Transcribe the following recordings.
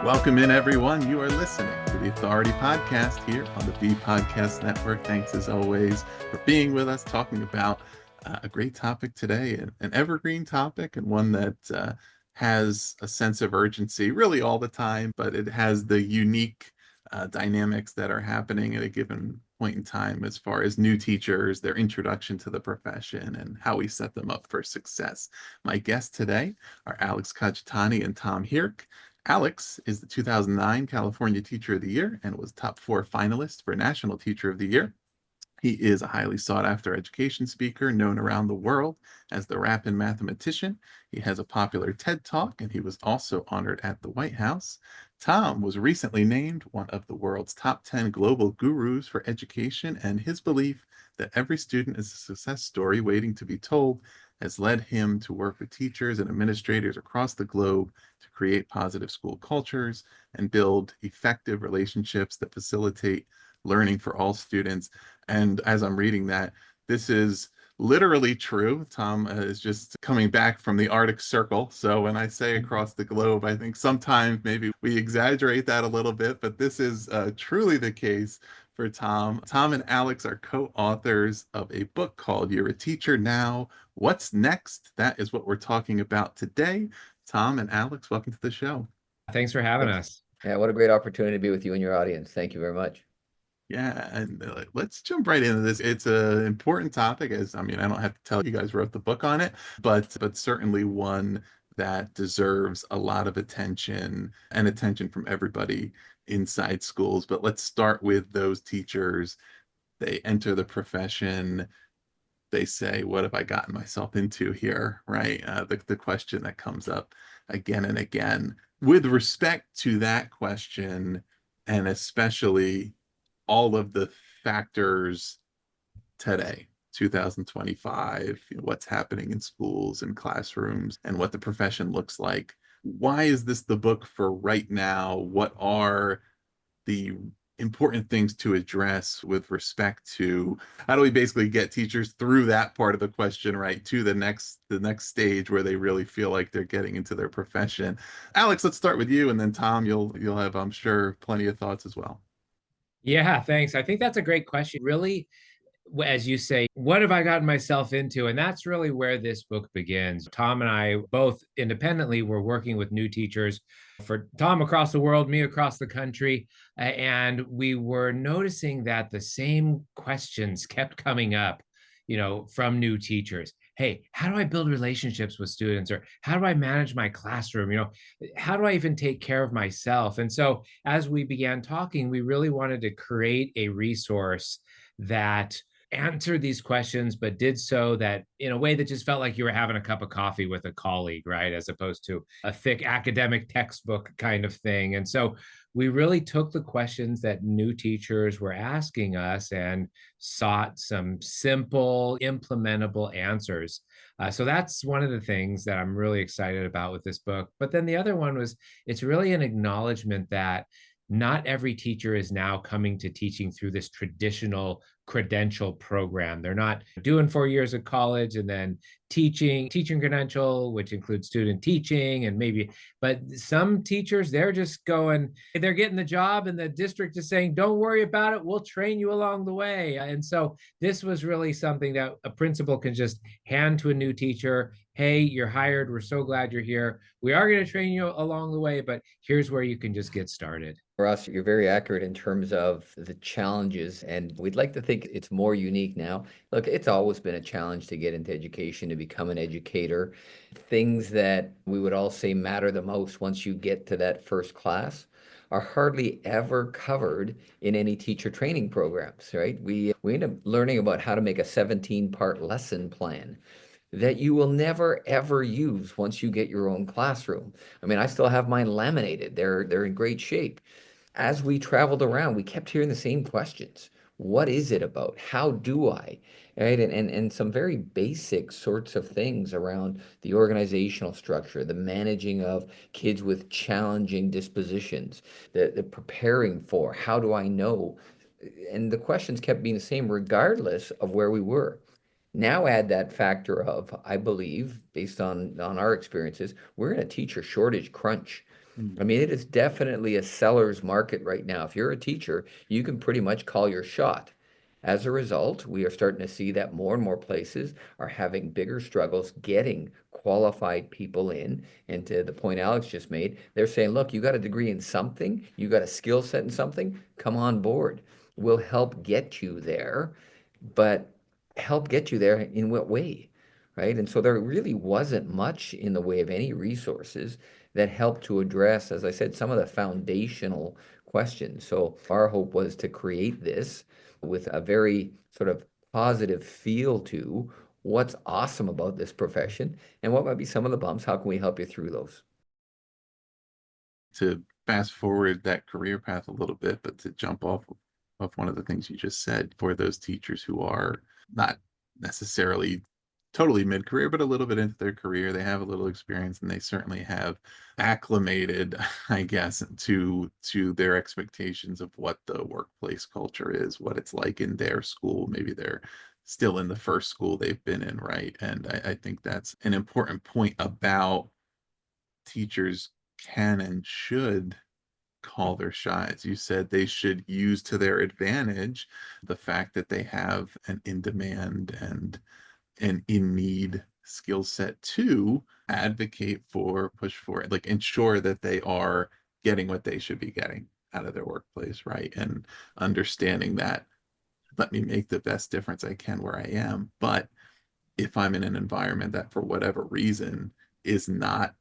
Welcome in, everyone. You are listening to the Authority Podcast here on the B Podcast Network. Thanks, as always, for being with us, talking about a great topic today, an evergreen topic, and one that has a sense of urgency really all the time, but it has the unique dynamics that are happening at a given point in time as far as new teachers, their introduction to the profession, and how we set them up for success. My guests today are Alex Kajitani and Tom Hierck. Alex is the 2009 California Teacher of the Year and was top 4 finalist for National Teacher of the Year. He is a highly sought-after education speaker known around the world as the Rappin' Mathematician. He has a popular TED Talk, and he was also honored at the White House. Tom was recently named one of the world's top 10 global gurus for education, and his belief that every student is a success story waiting to be told has led him to work with teachers and administrators across the globe to create positive school cultures and build effective relationships that facilitate learning for all students. And as I'm reading that, this is literally true. Tom is just coming back from the Arctic Circle. So when I say across the globe, I think sometimes maybe we exaggerate that a little bit, but this is truly the case for Tom. Tom and Alex are co-authors of a book called You're a Teacher Now, What's Next? That is what we're talking about today. Tom and Alex, welcome to the show. Thanks for having us. Yeah, what a great opportunity to be with you and your audience. Thank you very much. Yeah, and let's jump right into this. It's an important topic, I don't have to tell you guys wrote the book on it, but certainly one that deserves a lot of attention and attention from everybody inside schools. But let's start with those teachers. They enter the profession. They say, what have I gotten myself into here, right? The question that comes up again and again. With respect to that question, and especially all of the factors today, 2025, what's happening in schools and classrooms and what the profession looks like. Why is this the book for right now? What are the important things to address with respect to how do we basically get teachers through that part of the question, right, to the next stage where they really feel like they're getting into their profession? Alex, let's start with you, and then Tom, you'll have, I'm sure, plenty of thoughts as well. Yeah, thanks. I think that's a great question. Really, as you say, what have I gotten myself into? And that's really where this book begins. Tom and I both independently were working with new teachers, for Tom across the world, me across the country. And we were noticing that the same questions kept coming up, from new teachers. Hey, how do I build relationships with students? Or how do I manage my classroom? How do I even take care of myself? And so as we began talking, we really wanted to create a resource that answered these questions, but did so that in a way that just felt like you were having a cup of coffee with a colleague, right? As opposed to a thick academic textbook kind of thing. And so we really took the questions that new teachers were asking us and sought some simple, implementable answers. So that's one of the things that I'm really excited about with this book. But then the other one was, it's really an acknowledgement that not every teacher is now coming to teaching through this traditional credential program. They're not doing 4 years of college and then teaching credential, which includes student teaching and maybe, but some teachers, they're just going, they're getting the job and the district is saying, don't worry about it. We'll train you along the way. And so this was really something that a principal can just hand to a new teacher. Hey, you're hired. We're so glad you're here. We are going to train you along the way, but here's where you can just get started. Ross, you're very accurate in terms of the challenges, and we'd like to think it's more unique now. Look, it's always been a challenge to get into education, to become an educator. Things that we would all say matter the most once you get to that first class are hardly ever covered in any teacher training programs, right? We end up learning about how to make a 17-part lesson plan that you will never ever use once you get your own classroom. I mean, I still have mine laminated. They're in great shape. As we traveled around, we kept hearing the same questions. What is it about? How do I? Right? And some very basic sorts of things around the organizational structure, the managing of kids with challenging dispositions, the preparing for, how do I know? And the questions kept being the same regardless of where we were. Now add that factor of, I believe, based on our experiences, we're in a teacher shortage crunch. Mm. I mean, it is definitely a seller's market right now. If you're a teacher, you can pretty much call your shot. As a result, we are starting to see that more and more places are having bigger struggles getting qualified people in. And to the point Alex just made, they're saying, look, you got a degree in something, you got a skill set in something, come on board. We'll help get you there, but help get you there in what way? Right. And so there really wasn't much in the way of any resources that helped to address, as I said, some of the foundational questions. So our hope was to create this with a very sort of positive feel to what's awesome about this profession and what might be some of the bumps. How can we help you through those? To fast forward that career path a little bit, but to jump off of one of the things you just said, for those teachers who are not necessarily totally mid-career, but a little bit into their career, they have a little experience and they certainly have acclimated, I guess, to their expectations of what the workplace culture is, what it's like in their school. Maybe they're still in the first school they've been in, right? And I think that's an important point about teachers can and should call their shots. You said they should use to their advantage the fact that they have an in-demand and an in-need skill set to advocate for, push for, like ensure that they are getting what they should be getting out of their workplace, right? And understanding that, let me make the best difference I can where I am. But if I'm in an environment that for whatever reason is not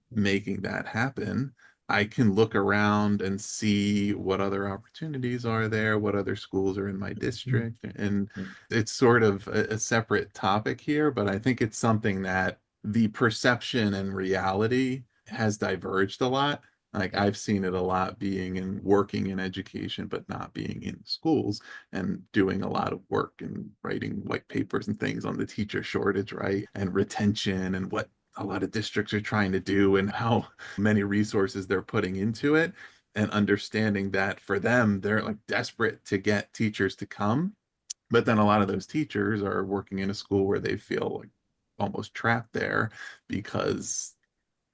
making that happen, I can look around and see what other opportunities are there, what other schools are in my district. And Mm. it's sort of a separate topic here, but I think it's something that the perception and reality has diverged a lot. Like Yeah. I've seen it a lot being in working in education, but not being in schools and doing a lot of work and writing white papers and things on the teacher shortage, right? And retention and what a lot of districts are trying to do and how many resources they're putting into it, and understanding that for them they're like desperate to get teachers to come, but then a lot of those teachers are working in a school where they feel like almost trapped there because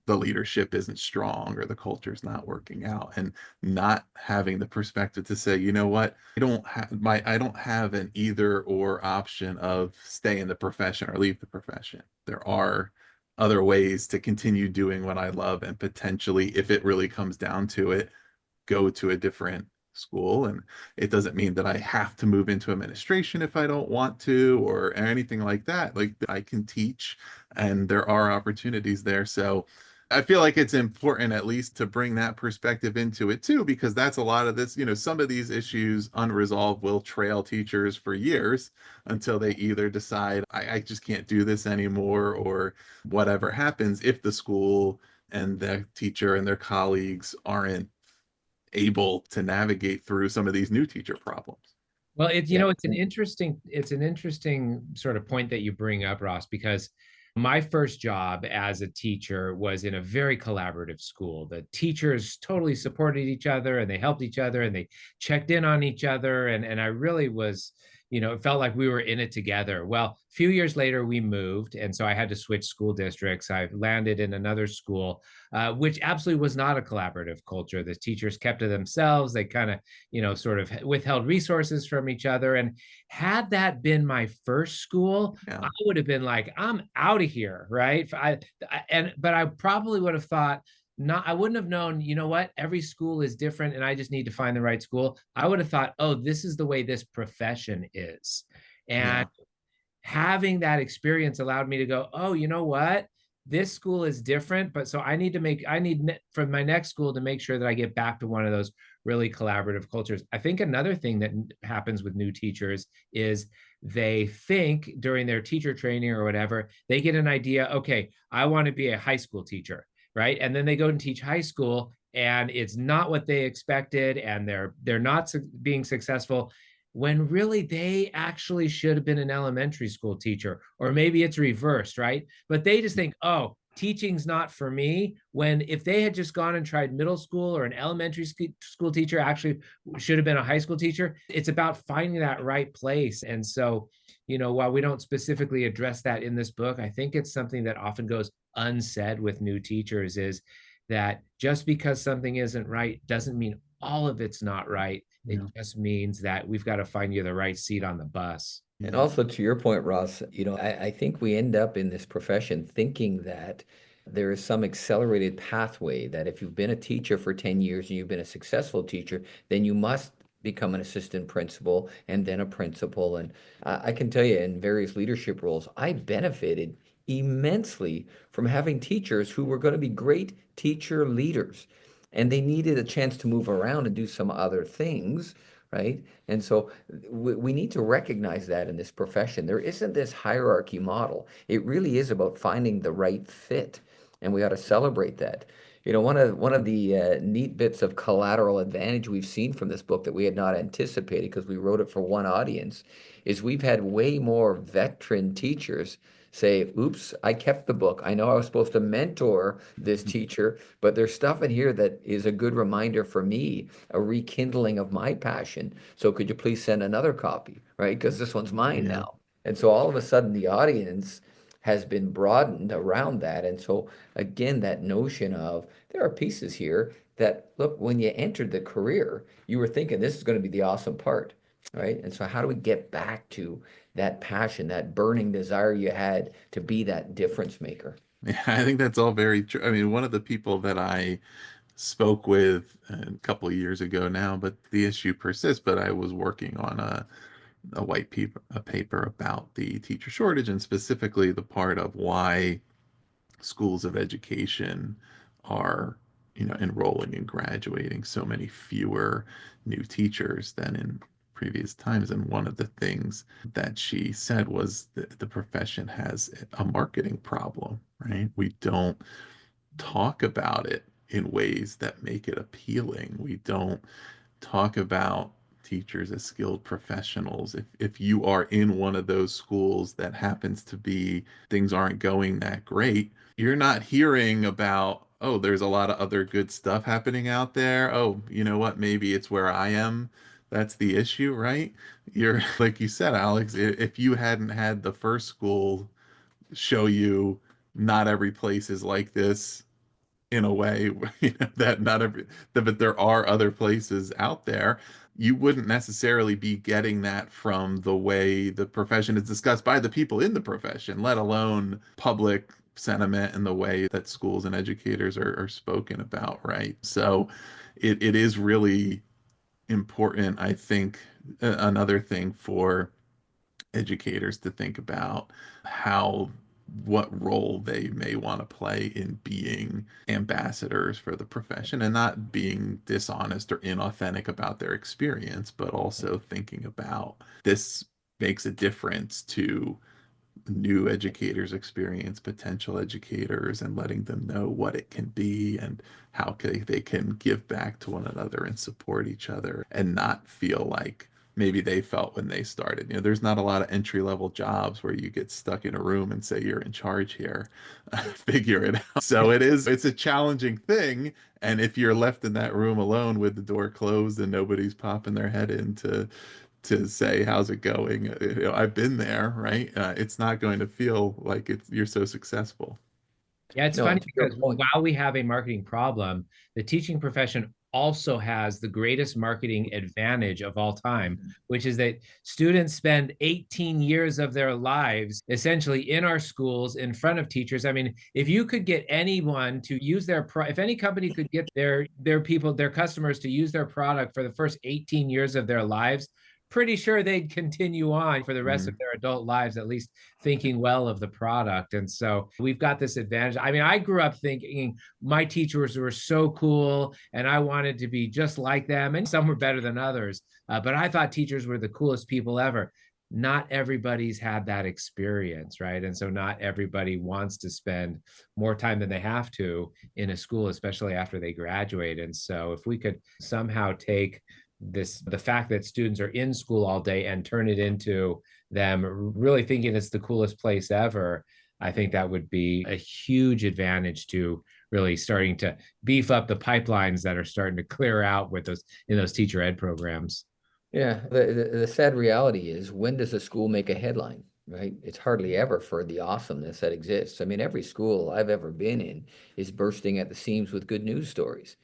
the leadership isn't strong or the culture's not working out, and not having the perspective to say, you know what, I don't have an either or option of stay in the profession or leave the profession. There are other ways to continue doing what I love, and potentially, if it really comes down to it, go to a different school. And it doesn't mean that I have to move into administration if I don't want to, or anything like that. Like I can teach and there are opportunities there. So I feel like it's important at least to bring that perspective into it too, because that's a lot of this, some of these issues unresolved will trail teachers for years until they either decide, I just can't do this anymore, or whatever happens if the school and the teacher and their colleagues aren't able to navigate through some of these new teacher problems. Well, Yeah. it's an interesting sort of point that you bring up, Ross, because my first job as a teacher was in a very collaborative school. The teachers totally supported each other and they helped each other and they checked in on each other. And I really was, it felt like we were in it together. Well, a few years later, we moved. And so I had to switch school districts. I landed in another school, which absolutely was not a collaborative culture. The teachers kept to themselves. They kind of, sort of withheld resources from each other. And had that been my first school, Yeah. I would have been like, I'm out of here, right? But I probably would have thought, not, I wouldn't have known, you know what, every school is different and I just need to find the right school. I would have thought, oh, this is the way this profession is. And Yeah. having that experience allowed me to go, oh, you know what? This school is different, but so I need for my next school to make sure that I get back to one of those really collaborative cultures. I think another thing that happens with new teachers is they think during their teacher training or whatever, they get an idea, okay, I want to be a high school teacher, right? And then they go and teach high school and it's not what they expected and they're not being successful, when really they actually should have been an elementary school teacher, or maybe it's reversed, right? But they just think, oh, teaching's not for me. When if they had just gone and tried middle school, or an elementary school teacher actually should have been a high school teacher. It's about finding that right place. And so, while we don't specifically address that in this book, I think it's something that often goes unsaid with new teachers is that just because something isn't right doesn't mean all of it's not right. It Yeah. just means that we've got to find you the right seat on the bus. And Yeah. also to your point, Ross, I think we end up in this profession thinking that there is some accelerated pathway that if you've been a teacher for 10 years and you've been a successful teacher, then you must become an assistant principal and then a principal. And I can tell you in various leadership roles, I benefited immensely from having teachers who were going to be great teacher leaders. And they needed a chance to move around and do some other things, right? And so we need to recognize that in this profession. There isn't this hierarchy model. It really is about finding the right fit, and we ought to celebrate that. One of the neat bits of collateral advantage we've seen from this book that we had not anticipated because we wrote it for one audience is we've had way more veteran teachers say, oops, I kept the book. I know I was supposed to mentor this teacher, but there's stuff in here that is a good reminder for me, a rekindling of my passion. So could you please send another copy, right? Because this one's mine Yeah. now. And so all of a sudden the audience has been broadened around that. And so again, that notion of there are pieces here that, look, when you entered the career, you were thinking this is going to be the awesome part, right? And so how do we get back to that passion, that burning desire you had to be that difference maker? Yeah, I think that's all very true. I mean, one of the people that I spoke with a couple of years ago now, but the issue persists. But I was working on a paper about the teacher shortage and specifically the part of why schools of education are, enrolling and graduating so many fewer new teachers than in previous times. And one of the things that she said was that the profession has a marketing problem, right? We don't talk about it in ways that make it appealing. We don't talk about teachers as skilled professionals. If you are in one of those schools that happens to be things aren't going that great, you're not hearing about, oh, there's a lot of other good stuff happening out there. Oh, you know what? Maybe it's where I am. That's the issue, right? You're like you said, Alex, if you hadn't had the first school show you not every place is like this in a way, that not every but there are other places out there, you wouldn't necessarily be getting that from the way the profession is discussed by the people in the profession, let alone public sentiment and the way that schools and educators are spoken about, right? So it is really important, I think, another thing for educators to think about how what role they may want to play in being ambassadors for the profession and not being dishonest or inauthentic about their experience, but also thinking about this makes a difference to new educators experience, potential educators, and letting them know what it can be and how they can give back to one another and support each other and not feel like maybe they felt when they started. There's not a lot of entry level jobs where you get stuck in a room and say you're in charge here. Figure it out. So it's a challenging thing. And if you're left in that room alone with the door closed and nobody's popping their head in to say how's it going, I've been there, right? It's not going to feel like you're so successful. Yeah, it's No, funny and to your because point, while we have a marketing problem, the teaching profession also has the greatest marketing advantage of all time, which is that students spend 18 years of their lives essentially in our schools in front of teachers. I mean, if you could get anyone to use if any company could get their people, their customers to use their product for the first 18 years of their lives, pretty sure they'd continue on for the rest of Mhm. their adult lives, at least thinking well of the product. And so we've got this advantage. I mean, I grew up thinking my teachers were so cool and I wanted to be just like them. And some were better than others. But I thought teachers were the coolest people ever. Not everybody's had that experience, right? And so not everybody wants to spend more time than they have to in a school, especially after they graduate. And so if we could somehow take the fact that students are in school all day and turn it into them really thinking it's the coolest place ever, I think that would be a huge advantage to really starting to beef up the pipelines that are starting to clear out with those in those teacher ed programs. Yeah, the sad reality is when does a school make a headline? right? It's hardly ever for the awesomeness that exists. I mean, every school I've ever been in is bursting at the seams with good news stories.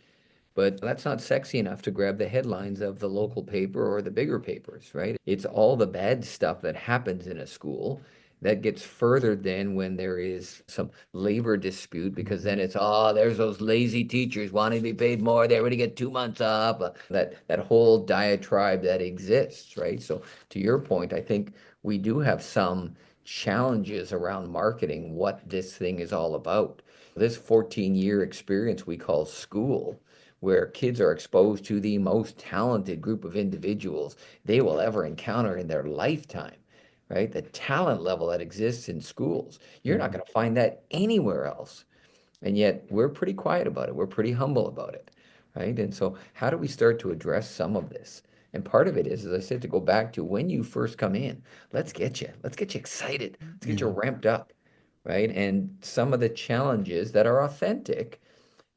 But that's not sexy enough to grab the headlines of the local paper or the bigger papers, right? It's all the bad stuff that happens in a school that gets furthered then when there is some labor dispute, because then it's, oh, there's those lazy teachers wanting to be paid more. They already get 2 months off. That whole diatribe that exists, right? So to your point, I think we do have some challenges around marketing what this thing is all about. This 14-year experience we call school, where kids are exposed to the most talented group of individuals they will ever encounter in their lifetime, right? The talent level that exists in schools, you're not Mhm. going to find that anywhere else. And yet we're pretty quiet about it. We're pretty humble about it, right? And so how do we start to address some of this? And part of it is, as I said, to go back to when you first come in, let's get you excited. Let's get you Yeah. ramped up, right? And some of the challenges that are authentic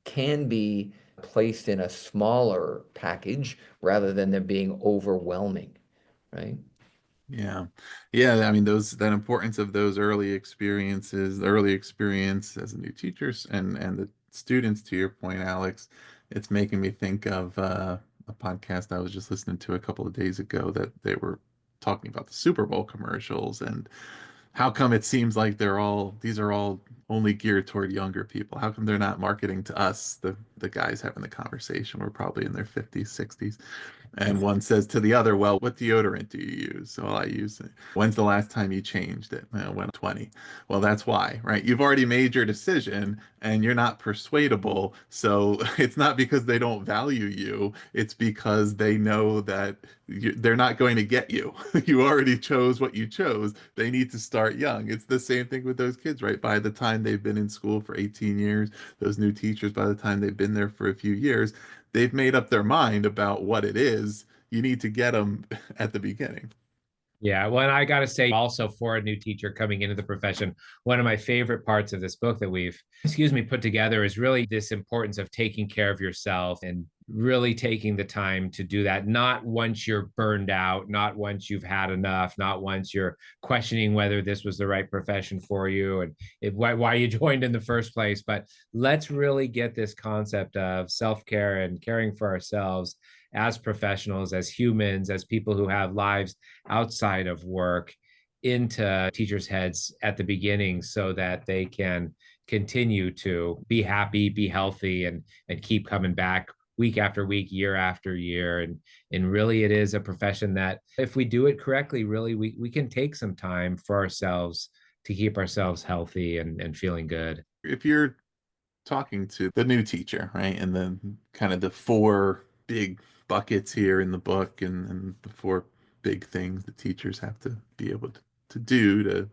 can be placed in a smaller package rather than them being overwhelming, right? Yeah. Yeah. I mean, that importance of those early experiences, the early experience as a new teachers and the students, to your point, Alex, it's making me think of a podcast I was just listening to a couple of days ago that they were talking about the Super Bowl commercials and how come it seems like these are all only geared toward younger people? How come they're not marketing to us, the guys having the conversation? We're probably in their 50s, 60s. And one says to the other, well, what deodorant do you use? So I use it. When's the last time you changed it? Well, when I'm 20. Well, that's why, right? You've already made your decision and you're not persuadable. So it's not because they don't value you. It's because they know that they're not going to get you. You already chose what you chose. They need to start young. It's the same thing with those kids, right? By the time they've been in school for 18 years, those new teachers, by the time they've been there for a few years, they've made up their mind about what it is. You need to get them at the beginning. Yeah, well, and I got to say, also for a new teacher coming into the profession, one of my favorite parts of this book that we've, put together is really this importance of taking care of yourself and really taking the time to do that. Not once you're burned out, not once you've had enough, not once you're questioning whether this was the right profession for you and why you joined in the first place. But let's really get this concept of self care and caring for ourselves as professionals, as humans, as people who have lives outside of work into teachers' heads at the beginning so that they can continue to be happy, be healthy, and keep coming back week after week, year after year. And really it is a profession that if we do it correctly, really we can take some time for ourselves to keep ourselves healthy and feeling good. If you're talking to the new teacher, right, and then kind of the four big buckets here in the book and the four big things that teachers have to be able to do to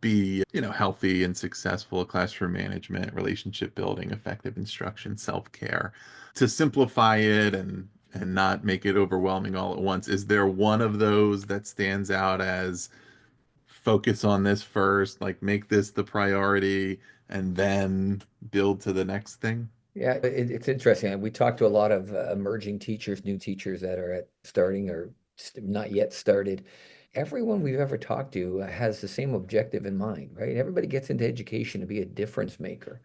be, healthy and successful: classroom management, relationship building, effective instruction, self-care. To simplify it and not make it overwhelming all at once, is there one of those that stands out as focus on this first, like make this the priority and then build to the next thing? Yeah, it's interesting. We talk to a lot of emerging teachers, new teachers that are at starting or not yet started. Everyone we've ever talked to has the same objective in mind, right? Everybody gets into education to be a difference maker.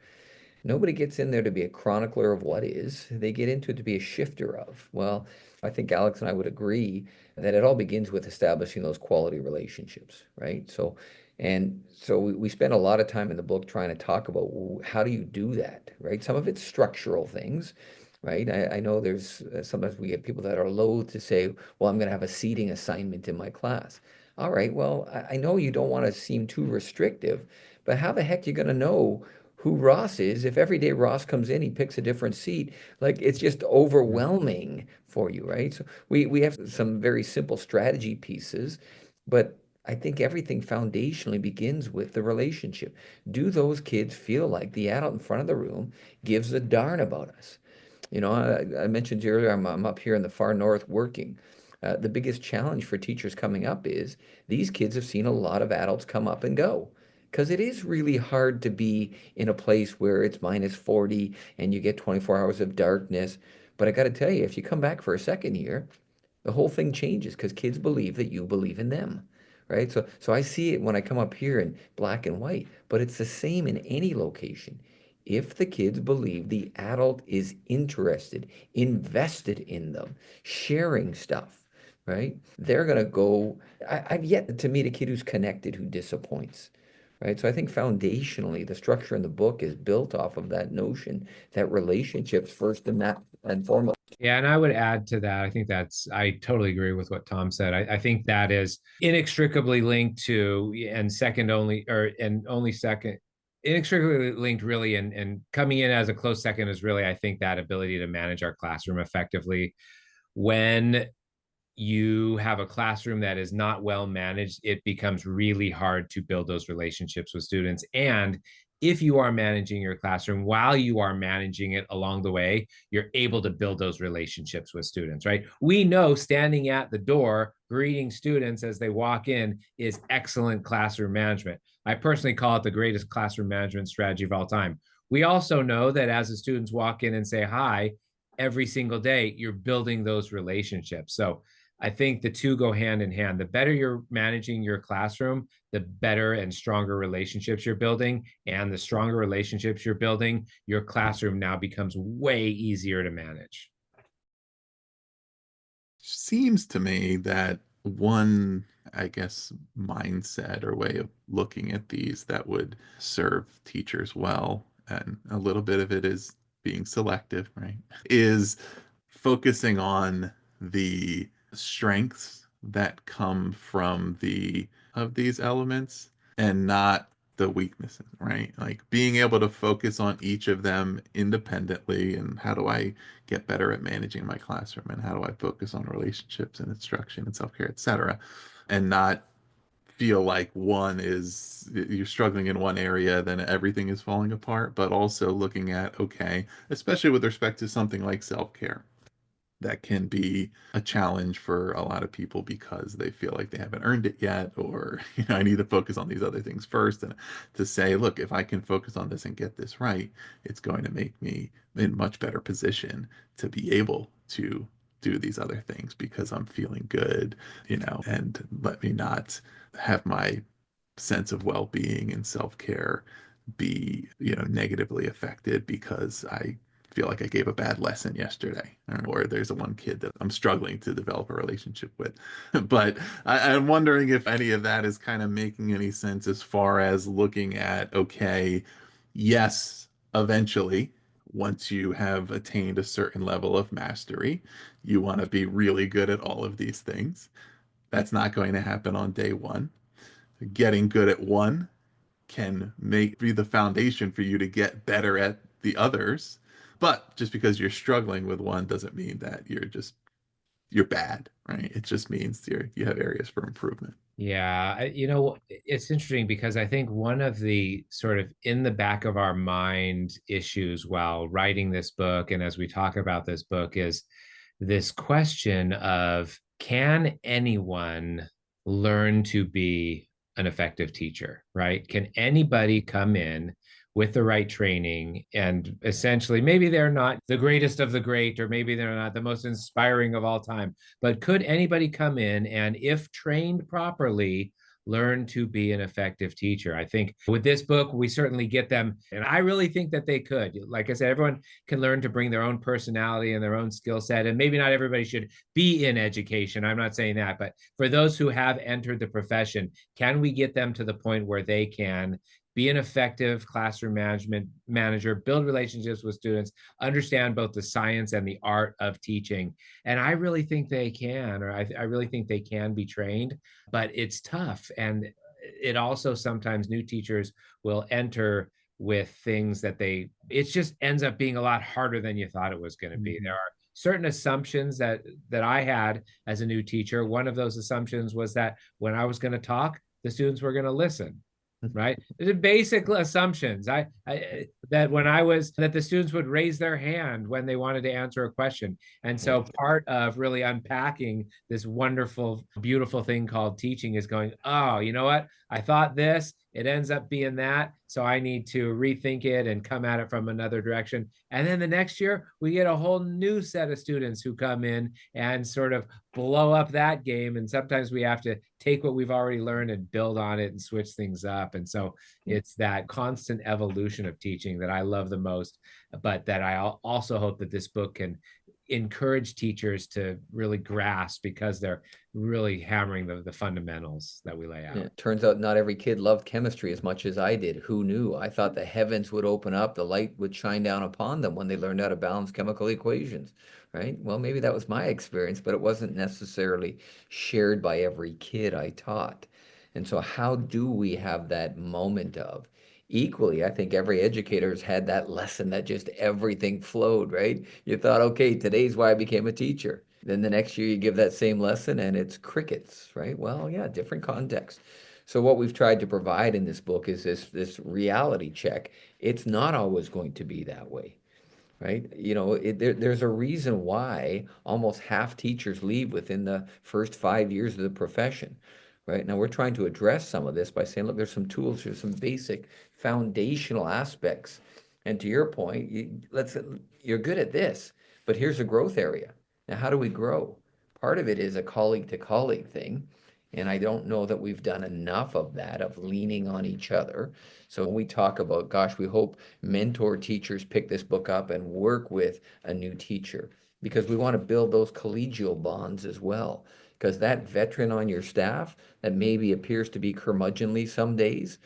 Nobody gets in there to be a chronicler of what is. They get into it to be a shifter of. Well, I think Alex and I would agree that it all begins with establishing those quality relationships, right? So we spend a lot of time in the book trying to talk about how do you do that, right? Some of it's structural things, right? I know there's sometimes we get people that are loath to say, well, I'm going to have a seating assignment in my class. All right, well, I know you don't want to seem too restrictive, but how the heck are you going to know who Ross is if every day Ross comes in, he picks a different seat? Like it's just overwhelming for you, right? So we have some very simple strategy pieces, but I think everything foundationally begins with the relationship. Do those kids feel like the adult in front of the room gives a darn about us? I mentioned to you earlier, I'm up here in the far north working. The biggest challenge for teachers coming up is these kids have seen a lot of adults come up and go. Because it is really hard to be in a place where it's -40 and you get 24 hours of darkness. But I got to tell you, if you come back for a second year, the whole thing changes because kids believe that you believe in them, right? So I see it when I come up here in black and white, but it's the same in any location. If the kids believe the adult is interested, invested in them, sharing stuff, right? They're going to go. I've yet to meet a kid who's connected who disappoints, right? So I think foundationally, the structure in the book is built off of that notion that relationships first and that and foremost. Yeah, and I would add to that. I totally agree with what Tom said. I think that is inextricably linked to, and second only, or and only second, inextricably linked really, and coming in as a close second is really, I think, that ability to manage our classroom effectively. When you have a classroom that is not well managed, it becomes really hard to build those relationships with students. And if you are managing your classroom, while you are managing it along the way, you're able to build those relationships with students, right? We know standing at the door, greeting students as they walk in is excellent classroom management. I personally call it the greatest classroom management strategy of all time. We also know that as the students walk in and say hi every single day, you're building those relationships. So I think the two go hand in hand. The better you're managing your classroom, the better and stronger relationships you're building. And the stronger relationships you're building, your classroom now becomes way easier to manage. Seems to me that one, I guess, mindset or way of looking at these that would serve teachers well, and a little bit of it is being selective, right? Is focusing on the strengths that come from the of these elements and not the weaknesses, right? Like being able to focus on each of them independently, and how do I get better at managing my classroom, and how do I focus on relationships and instruction and self-care, etc., and not feel like one is you're struggling in one area, then everything is falling apart, but also looking at, okay, especially with respect to something like self-care, that can be a challenge for a lot of people because they feel like they haven't earned it yet, or I need to focus on these other things first. And to say, look, if I can focus on this and get this right, it's going to make me in much better position to be able to do these other things because I'm feeling good, and let me not have my sense of well-being and self-care be, negatively affected because I feel like I gave a bad lesson yesterday, or there's a one kid that I'm struggling to develop a relationship with. But I'm wondering if any of that is kind of making any sense as far as looking at, okay, yes, eventually, once you have attained a certain level of mastery, you want to be really good at all of these things. That's not going to happen on day one. Getting good at one can be the foundation for you to get better at the others. But just because you're struggling with one doesn't mean that you're bad, right? It just means you have areas for improvement. Yeah, it's interesting because I think one of the sort of in the back of our mind issues while writing this book and as we talk about this book is this question of, can anyone learn to be an effective teacher, right? Can anybody come in with the right training and essentially maybe they're not the greatest of the great, or maybe they're not the most inspiring of all time, but could anybody come in and, if trained properly, learn to be an effective teacher? I think with this book, we certainly get them. And I really think that they could. Like I said, everyone can learn to bring their own personality and their own skill set. And maybe not everybody should be in education. I'm not saying that. But for those who have entered the profession, can we get them to the point where they can be an effective classroom management manager, build relationships with students, understand both the science and the art of teaching? And I really think they can, or I really think they can be trained, but it's tough. And it also sometimes new teachers will enter with things that it just ends up being a lot harder than you thought it was going to be. There are certain assumptions that I had as a new teacher. One of those assumptions was that when I was going to talk, the students were going to listen, right? The basic assumptions. That the students would raise their hand when they wanted to answer a question. And so part of really unpacking this wonderful, beautiful thing called teaching is going, oh, you know what? I thought this, it ends up being that. So I need to rethink it and come at it from another direction. And then the next year, we get a whole new set of students who come in and sort of blow up that game. And sometimes we have to take what we've already learned and build on it and switch things up. And so it's that constant evolution of teaching that I love the most, but that I also hope that this book can encourage teachers to really grasp, because they're really hammering the fundamentals that we lay out. Yeah, turns out not every kid loved chemistry as much as I did. Who knew? I thought the heavens would open up, the light would shine down upon them when they learned how to balance chemical equations, right? Well, maybe that was my experience, but it wasn't necessarily shared by every kid I taught. And so how do we have that moment of equally? I think every educator's had that lesson that just everything flowed, right? You thought, okay, today's why I became a teacher. Then the next year you give that same lesson and it's crickets, right? Well, yeah, different context. So what we've tried to provide in this book is this reality check. It's not always going to be that way, right? There's a reason why almost half teachers leave within the first 5 years of the profession, right? Now we're trying to address some of this by saying, look, there's some tools, there's some basic foundational aspects. And to your point, you're good at this, but here's a growth area. Now, how do we grow? Part of it is a colleague to colleague thing. And I don't know that we've done enough of that, of leaning on each other. So when we talk about, gosh, we hope mentor teachers pick this book up and work with a new teacher, because we want to build those collegial bonds as well. Because that veteran on your staff that maybe appears to be curmudgeonly some days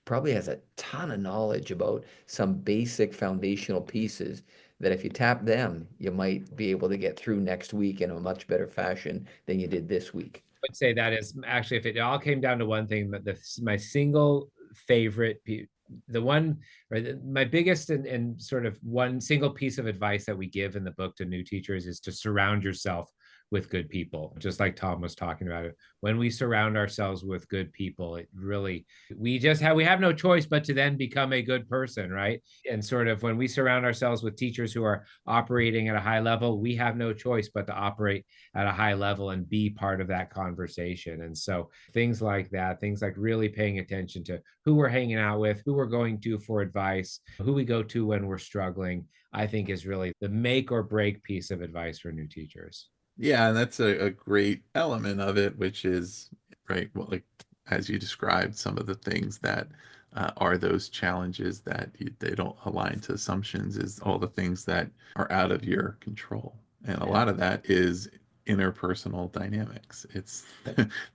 probably has a ton of knowledge about some basic foundational pieces that if you tap them, you might be able to get through next week in a much better fashion than you did this week. I would say that is actually, if it all came down to one thing, but my single favorite, the one, or my biggest and sort of one single piece of advice that we give in the book to new teachers is to surround yourself with good people, just like Tom was talking about it. When we surround ourselves with good people, it really, we have no choice but to then become a good person, right? And sort of when we surround ourselves with teachers who are operating at a high level, we have no choice but to operate at a high level and be part of that conversation. And so things like that, things like really paying attention to who we're hanging out with, who we're going to for advice, who we go to when we're struggling, I think is really the make or break piece of advice for new teachers. Yeah, and that's a great element of it, which is right. Well, like as you described, some of the things that are those challenges that they don't align to assumptions is all the things that are out of your control, and a Yeah. lot of that is interpersonal dynamics. It's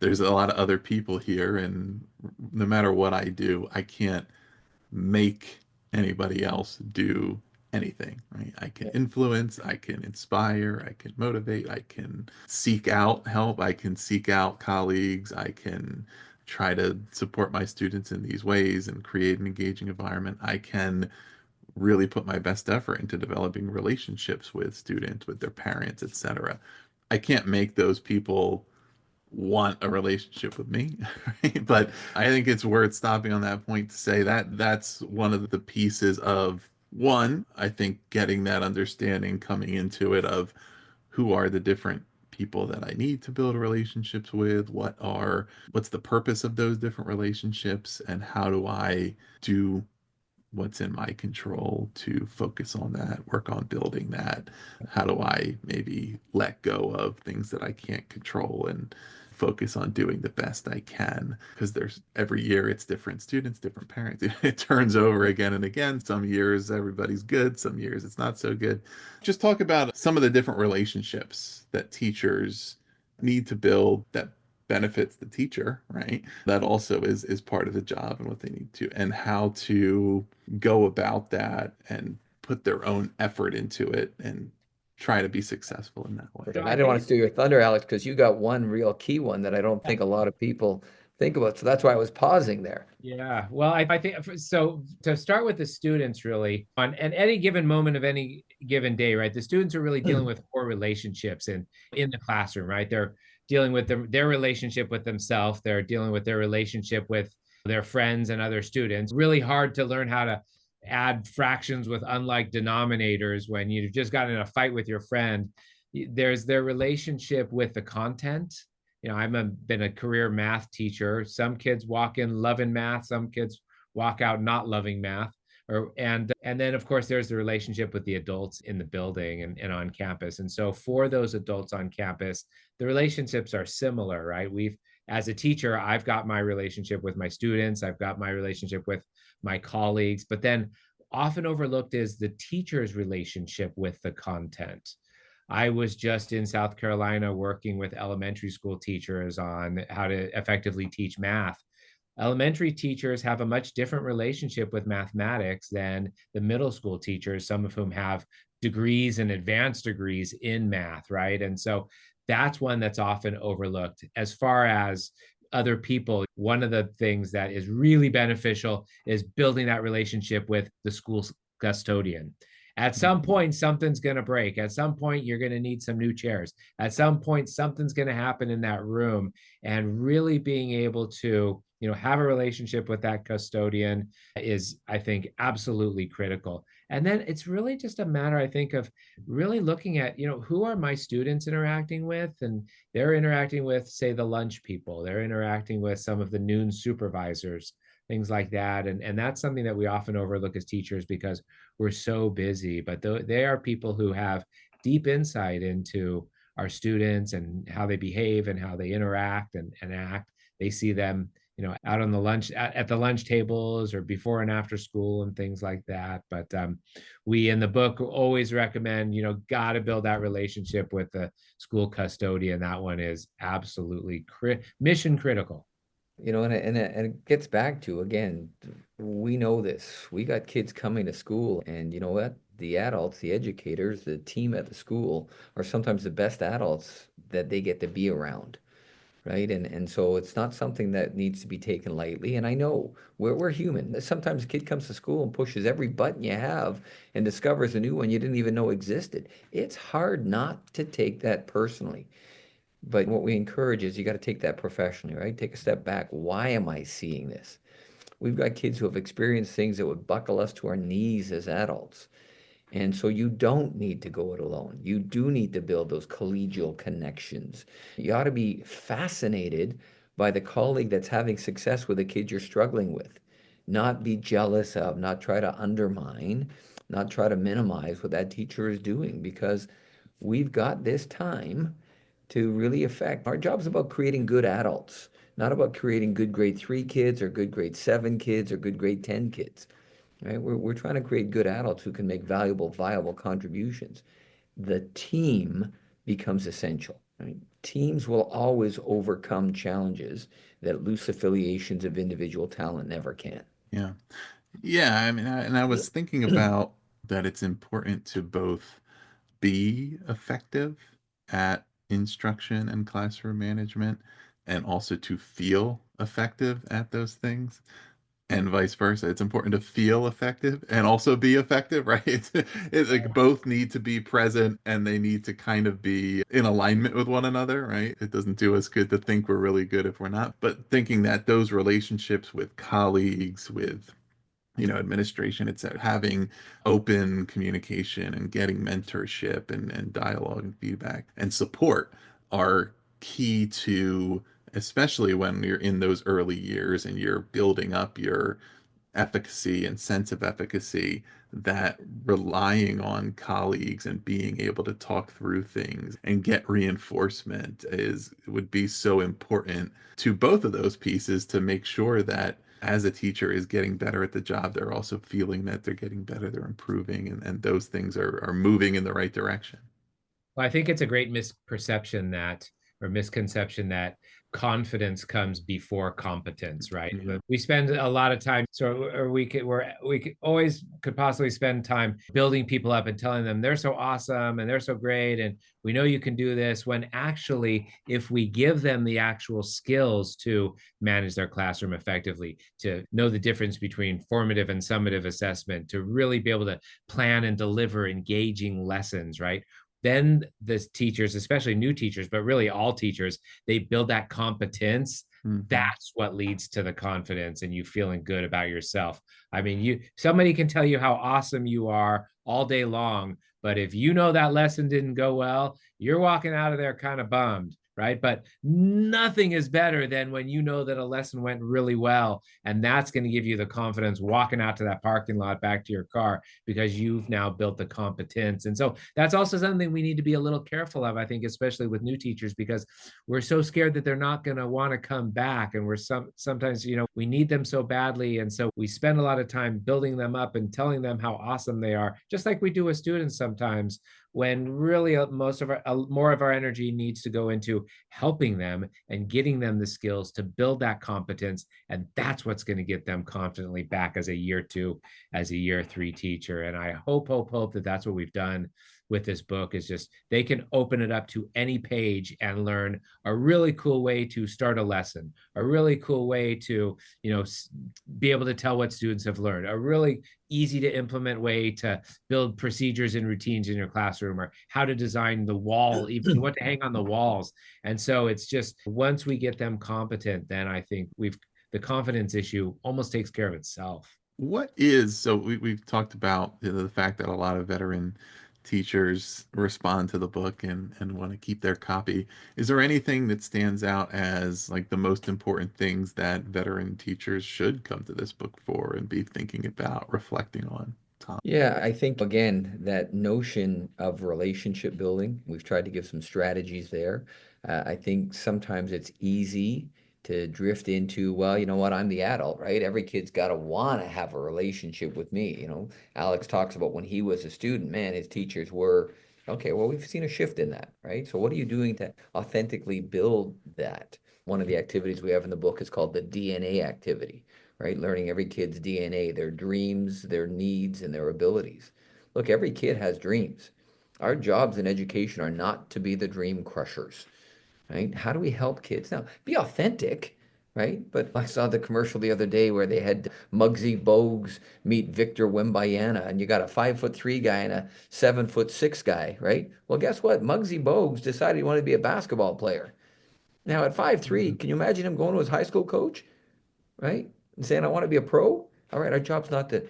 there's a lot of other people here, and no matter what I do, I can't make anybody else do anything, right? I can influence, I can inspire, I can motivate, I can seek out help, I can seek out colleagues, I can try to support my students in these ways and create an engaging environment. I can really put my best effort into developing relationships with students, with their parents, etc. I can't make those people want a relationship with me. Right? But I think it's worth stopping on that point to say that that's one of the pieces of one, I think getting that understanding coming into it of who are the different people that I need to build relationships with, what's the purpose of those different relationships, and how do I do what's in my control to focus on that, work on building that. How do I maybe let go of things that I can't control and focus on doing the best I can? Because there's every year it's different students, different parents. It turns over again and again. Some years everybody's good, some years it's not so good. Just talk about some of the different relationships that teachers need to build that benefits the teacher, right? That also is part of the job and what they need to, and how to go about that and put their own effort into it and try to be successful in that way. And I don't want to steal your thunder, Alex, because you got one real key one that I don't think a lot of people think about. So that's why I was pausing there. Yeah, well, I think so. To start with the students, really, on any given moment of any given day, right? The students are really dealing with core relationships in the classroom, right? They're dealing with their relationship with themselves. They're dealing with their relationship with their friends and other students. Really hard to learn how to add fractions with unlike denominators when you've just gotten in a fight with your friend. There's their relationship with the content been a career math teacher. Some kids walk in loving math, some kids walk out not loving math. And then of course there's the relationship with the adults in the building and on campus. And so for those adults on campus, the relationships are similar, right? As a teacher, I've got my relationship with my students, I've got my relationship with my colleagues, but then often overlooked is the teacher's relationship with the content. I was just in South Carolina working with elementary school teachers on how to effectively teach math. Elementary teachers have a much different relationship with mathematics than the middle school teachers, some of whom have degrees and advanced degrees in math, right? And so that's one that's often overlooked. As far as other people, one of the things that is really beneficial is building that relationship with the school custodian. At some point, something's going to break. At some point, you're going to need some new chairs. At some point, something's going to happen in that room. And really being able to, have a relationship with that custodian is, I think, absolutely critical. And then it's really just a matter, I think, of really looking at, who are my students interacting with? And they're interacting with, say, the lunch people. They're interacting with some of the noon supervisors, things like that. And that's something that we often overlook as teachers because we're so busy. But they are people who have deep insight into our students and how they behave and how they interact and act. They see them, out on the at the lunch tables or before and after school and things like that. But we in the book always recommend, got to build that relationship with the school custodian. That one is absolutely mission critical. And it gets back to, again, we know this. We got kids coming to school, and you know what? The adults, the educators, the team at the school are sometimes the best adults that they get to be around, right? And so it's not something that needs to be taken lightly. And I know we're human. Sometimes a kid comes to school and pushes every button you have and discovers a new one you didn't even know existed. It's hard not to take that personally. But what we encourage is you got to take that professionally, right? Take a step back. Why am I seeing this? We've got kids who have experienced things that would buckle us to our knees as adults. And so you don't need to go it alone. You do need to build those collegial connections. You ought to be fascinated by the colleague that's having success with a kid you're struggling with. Not be jealous of, not try to undermine, not try to minimize what that teacher is doing, because we've got this time to really affect. Our job is about creating good adults, not about creating good grade 3 kids or good grade 7 kids or good grade 10 kids. Right? We're trying to create good adults who can make valuable, viable contributions. The team becomes essential. Right? Teams will always overcome challenges that loose affiliations of individual talent never can. Yeah. Yeah. I mean, I was thinking about that it's important to both be effective at instruction and classroom management and also to feel effective at those things, and vice versa. It's important to feel effective and also be effective, right? It's like both need to be present and they need to kind of be in alignment with one another, right? It doesn't do us good to think we're really good if we're not, but thinking that those relationships with colleagues, with administration, it's having open communication and getting mentorship and dialogue and feedback and support are key to, especially when you're in those early years and you're building up your efficacy and sense of efficacy, that relying on colleagues and being able to talk through things and get reinforcement would be so important to both of those pieces to make sure that as a teacher is getting better at the job, they're also feeling that they're getting better, they're improving, and those things are moving in the right direction. Well, I think it's a great misconception that confidence comes before competence, right? Yeah. We spend a lot of time, we could possibly spend time building people up and telling them they're so awesome and they're so great and we know you can do this, when actually, if we give them the actual skills to manage their classroom effectively, to know the difference between formative and summative assessment, to really be able to plan and deliver engaging lessons, right? Then the teachers, especially new teachers, but really all teachers, they build that competence. Mhm. That's what leads to the confidence and you feeling good about yourself. I mean, somebody can tell you how awesome you are all day long, but if you know that lesson didn't go well, you're walking out of there kind of bummed, right? But nothing is better than when you know that a lesson went really well, and that's going to give you the confidence walking out to that parking lot back to your car because you've now built the competence. And so that's also something we need to be a little careful of, I think, especially with new teachers, because we're so scared that they're not going to want to come back, and we're sometimes, we need them so badly, and so we spend a lot of time building them up and telling them how awesome they are, just like we do with students sometimes, when really more of our energy needs to go into helping them and getting them the skills to build that competence. And that's what's going to get them confidently back as a year 2, as a year 3 teacher. And I hope that that's what we've done with this book, is just they can open it up to any page and learn a really cool way to start a lesson, a really cool way to, be able to tell what students have learned, a really easy to implement way to build procedures and routines in your classroom, or how to design the wall, even what to hang on the walls. And so it's just, once we get them competent, then I think the confidence issue almost takes care of itself. We've talked about the fact that a lot of veteran teachers respond to the book and want to keep their copy. Is there anything that stands out as like the most important things that veteran teachers should come to this book for and be thinking about, reflecting on, Tom? Yeah, I think again, that notion of relationship building, we've tried to give some strategies there. I think sometimes it's easy to drift into, well, you know what, I'm the adult, right? Every kid's got to want to have a relationship with me. Alex talks about when he was a student, man, his teachers were, okay, well, we've seen a shift in that, right? So what are you doing to authentically build that? One of the activities we have in the book is called the DNA activity, right? Learning every kid's DNA, their dreams, their needs, and their abilities. Look, every kid has dreams. Our jobs in education are not to be the dream crushers, right? How do we help kids? Now, be authentic, right? But I saw the commercial the other day where they had Muggsy Bogues meet Victor Wembanyama, and you got a 5'3" guy and a 7'6" guy, right? Well, guess what? Muggsy Bogues decided he wanted to be a basketball player. Now, at 5'3", can you imagine him going to his high school coach, right? And saying, I want to be a pro. All right, our job's not to.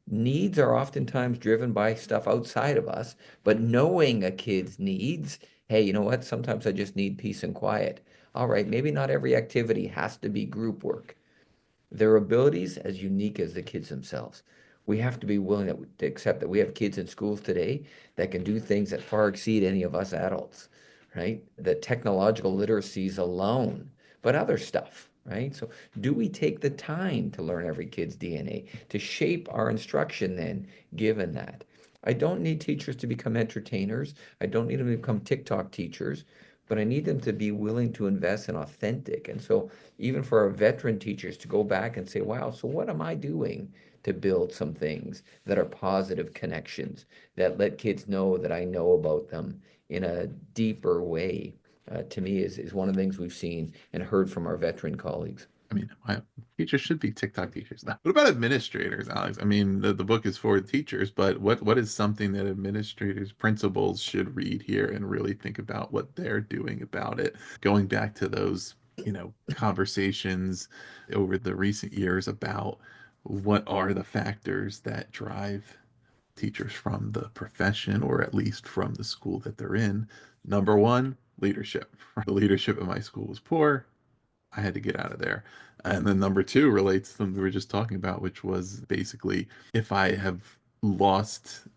Needs are oftentimes driven by stuff outside of us, but knowing a kid's needs, hey, you know what? Sometimes I just need peace and quiet. All right, maybe not every activity has to be group work. Their abilities as unique as the kids themselves. We have to be willing to accept that we have kids in schools today that can do things that far exceed any of us adults, right? The technological literacies alone, but other stuff, right? So do we take the time to learn every kid's DNA, to shape our instruction then, given that? I don't need teachers to become entertainers. I don't need them to become TikTok teachers, but I need them to be willing to invest in authentic. And so even for our veteran teachers to go back and say, wow, so what am I doing to build some things that are positive connections, that let kids know that I know about them in a deeper way, to me is one of the things we've seen and heard from our veteran colleagues. I mean, teachers should be TikTok teachers. Now, what about administrators, Alex? I mean, the book is for teachers, but what is something that administrators, principals should read here and really think about what they're doing about it? Going back to those, conversations over the recent years about what are the factors that drive teachers from the profession, or at least from the school that they're in. Number one, leadership. The leadership at my school was poor. I had to get out of there. And then number two relates to something we were just talking about, which was basically if I have lost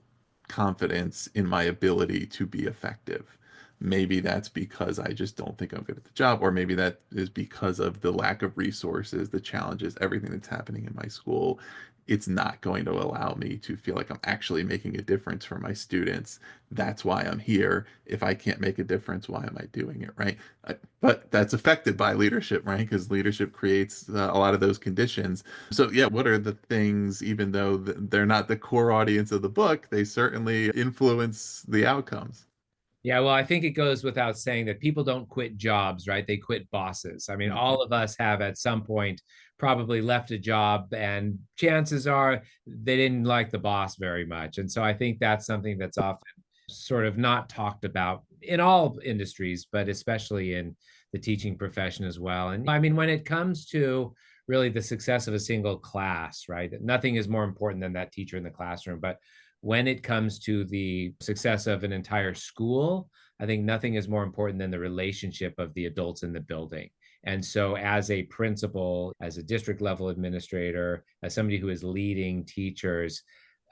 confidence in my ability to be effective. Maybe that's because I just don't think I'm good at the job, or maybe that is because of the lack of resources, the challenges, everything that's happening in my school. It's not going to allow me to feel like I'm actually making a difference for my students. That's why I'm here. If I can't make a difference, why am I doing it, right? But that's affected by leadership, right? Because leadership creates a lot of those conditions. So, yeah, what are the things, even though they're not the core audience of the book, they certainly influence the outcomes? Yeah, well, I think it goes without saying that people don't quit jobs, right? They quit bosses. I mean, all of us have at some point probably left a job, and chances are they didn't like the boss very much. And so I think that's something that's often sort of not talked about in all industries, but especially in the teaching profession as well. And I mean, when it comes to really the success of a single class, right? Nothing is more important than that teacher in the classroom. But when it comes to the success of an entire school, I think nothing is more important than the relationship of the adults in the building. And so, as a principal, as a district level administrator, as somebody who is leading teachers,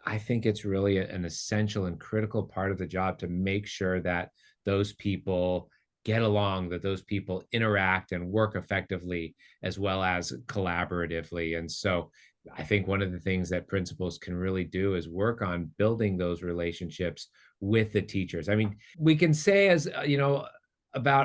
I think it's really an essential and critical part of the job to make sure that those people get along, that those people interact and work effectively as well as collaboratively. And so I think one of the things that principals can really do is work on building those relationships with the teachers. I mean, we can say, as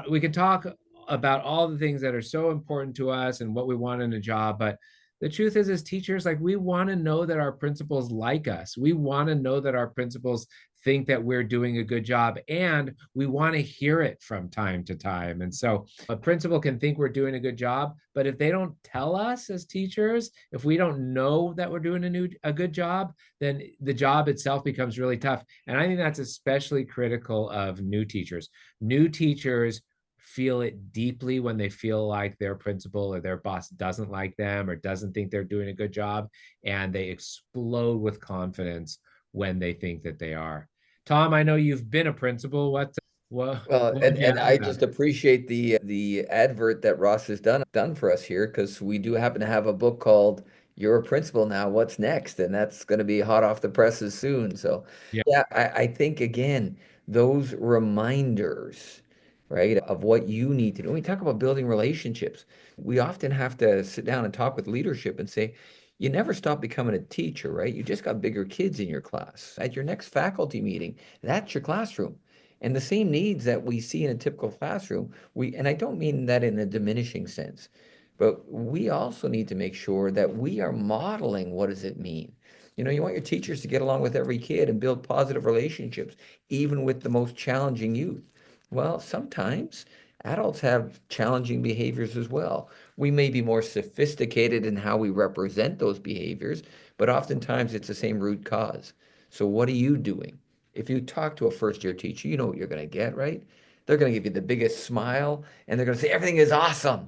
we can talk about all the things that are so important to us and what we want in a job, but the truth is, as teachers, like, we want to know that our principals like us. We want to know that our principals think that we're doing a good job, and we want to hear it from time to time. And so a principal can think we're doing a good job, but if they don't tell us as teachers, if we don't know that we're doing a good job, then the job itself becomes really tough. And I think that's especially critical of new teachers. New teachers feel it deeply when they feel like their principal or their boss doesn't like them or doesn't think they're doing a good job, and they explode with confidence when they think that they are. Tom, I know you've been a principal. What And would you and add I to that? just appreciate the advert that Ross has done for us here, because we do happen to have a book called "You're a Principal Now, What's Next?" and that's going to be hot off the presses soon. So Yeah, yeah, I think again, those reminders, right, of what you need to do. When we talk about building relationships, we often have to sit down and talk with leadership and say, you never stop becoming a teacher, right? You just got bigger kids in your class. At your next faculty meeting, that's your classroom. And the same needs that we see in a typical classroom, and I don't mean that in a diminishing sense, but we also need to make sure that we are modeling what does it mean. You want your teachers to get along with every kid and build positive relationships, even with the most challenging youth. Well, sometimes adults have challenging behaviors as well. We may be more sophisticated in how we represent those behaviors, but oftentimes it's the same root cause. So, what are you doing? If you talk to a first year teacher, you know what you're going to get, right? They're going to give you the biggest smile and they're going to say, everything is awesome.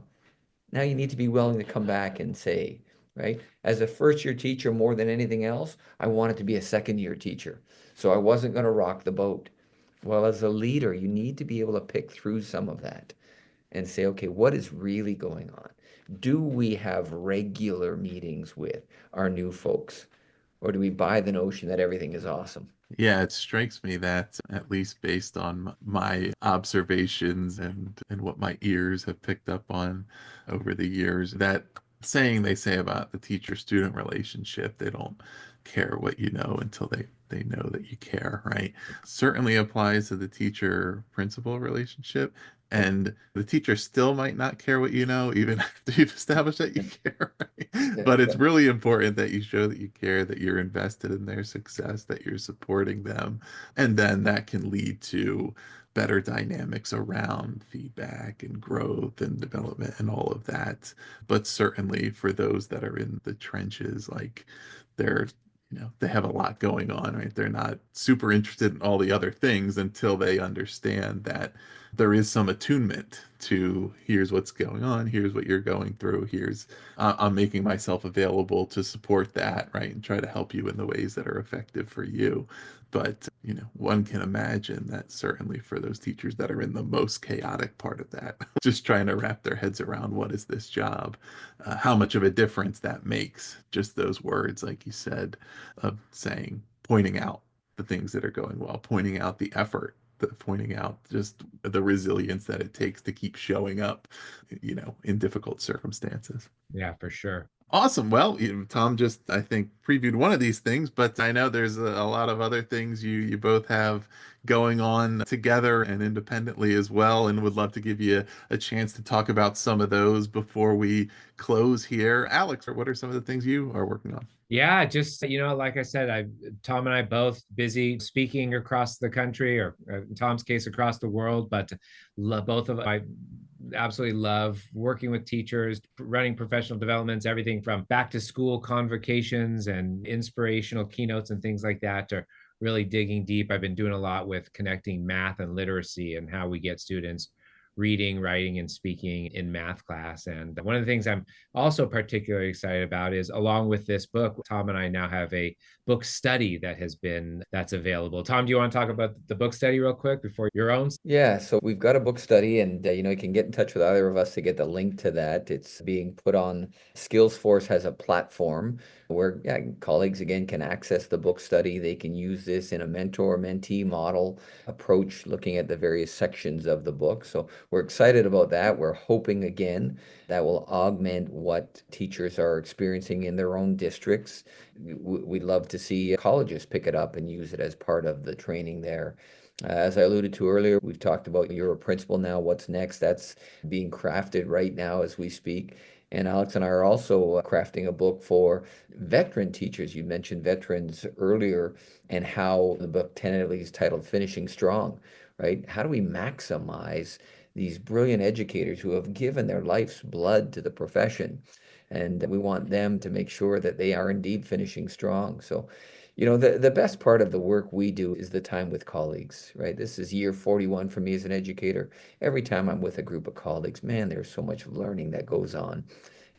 Now you need to be willing to come back and say, right? As a first year teacher, more than anything else, I wanted to be a second year teacher. So I wasn't going to rock the boat. Well, as a leader, you need to be able to pick through some of that and say, okay, what is really going on? Do we have regular meetings with our new folks? Or do we buy the notion that everything is awesome? Yeah, it strikes me that, at least based on my observations and what my ears have picked up on over the years, that saying they say about the teacher-student relationship, they don't care what you know until they know that you care, right? Certainly applies to the teacher-principal relationship. And the teacher still might not care what you know, even after you've established that you care, right? But it's really important that you show that you care, that you're invested in their success, that you're supporting them. And then that can lead to better dynamics around feedback and growth and development and all of that. But certainly for those that are in the trenches, like, they're they have a lot going on, right? They're not super interested in all the other things until they understand that there is some attunement to, here's what's going on, here's what you're going through, here's I'm making myself available to support that, right? And try to help you in the ways that are effective for you. But one can imagine that certainly for those teachers that are in the most chaotic part of that, just trying to wrap their heads around what is this job, how much of a difference that makes, just those words, like you said, of saying, pointing out the things that are going well, pointing out the effort, pointing out just the resilience that it takes to keep showing up, in difficult circumstances. yeah, for sure. Awesome. Well, Tom just, I think, previewed one of these things, but I know there's a lot of other things you both have going on together and independently as well, and would love to give you a chance to talk about some of those before we close here. Alex, what are some of the things you are working on? Yeah, just like I said, Tom and I both busy speaking across the country, or in Tom's case, across the world. But both of I absolutely love working with teachers, running professional developments, everything from back to school convocations and inspirational keynotes and things like that, to really digging deep. I've been doing a lot with connecting math and literacy and how we get students reading, writing, and speaking in math class. And one of the things I'm also particularly excited about is, along with this book, Tom and I now have a book study that's available. Tom, do you want to talk about the book study real quick before your own? Yeah, so we've got a book study, and you can get in touch with either of us to get the link to that. It's being put on Skillsforce has a platform where colleagues again can access the book study. They can use this in a mentor-mentee model approach, looking at the various sections of the book. So we're excited about that. We're hoping again that will augment what teachers are experiencing in their own districts. We'd love to see colleges pick it up and use it as part of the training there. As I alluded to earlier, we've talked about you're a principal now. What's next? That's being crafted right now as we speak. And Alex and I are also crafting a book for veteran teachers. You mentioned veterans earlier, and how the book tentatively is titled Finishing Strong, right? How do we maximize these brilliant educators who have given their life's blood to the profession? And we want them to make sure that they are indeed finishing strong. So, the best part of the work we do is the time with colleagues, right? This is year 41 for me as an educator. Every time I'm with a group of colleagues, man, there's so much learning that goes on.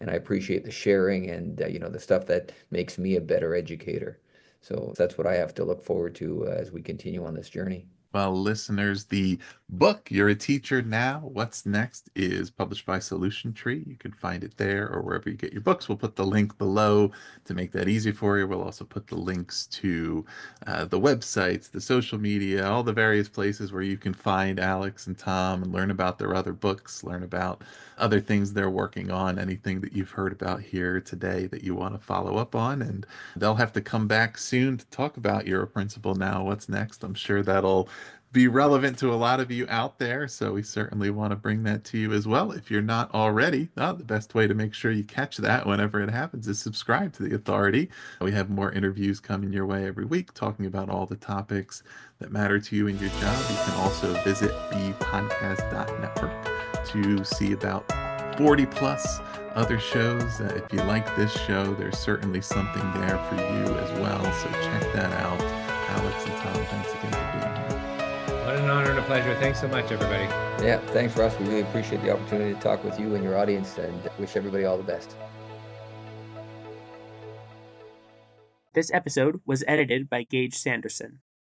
And I appreciate the sharing and, the stuff that makes me a better educator. So that's what I have to look forward to as we continue on this journey. Well, listeners, the book, You're a Teacher Now, What's Next, is published by Solution Tree. You can find it there or wherever you get your books. We'll put the link below to make that easy for you. We'll also put the links to the websites, the social media, all the various places where you can find Alex and Tom and learn about their other books, learn about other things they're working on, anything that you've heard about here today that you want to follow up on. And they'll have to come back soon to talk about You're a Principal Now, What's Next. I'm sure that'll be relevant to a lot of you out there. So we certainly want to bring that to you as well. If you're not already, the best way to make sure you catch that whenever it happens is subscribe to The Authority. We have more interviews coming your way every week talking about all the topics that matter to you in your job. You can also visit bpodcast.network to see about 40 plus other shows. If you like this show, there's certainly something there for you as well. So check that out. Alex and Tom, thanks again for being here. What an honor and a pleasure. Thanks so much, everybody. Yeah, thanks, Russ. We really appreciate the opportunity to talk with you and your audience, and wish everybody all the best. This episode was edited by Gage Sanderson.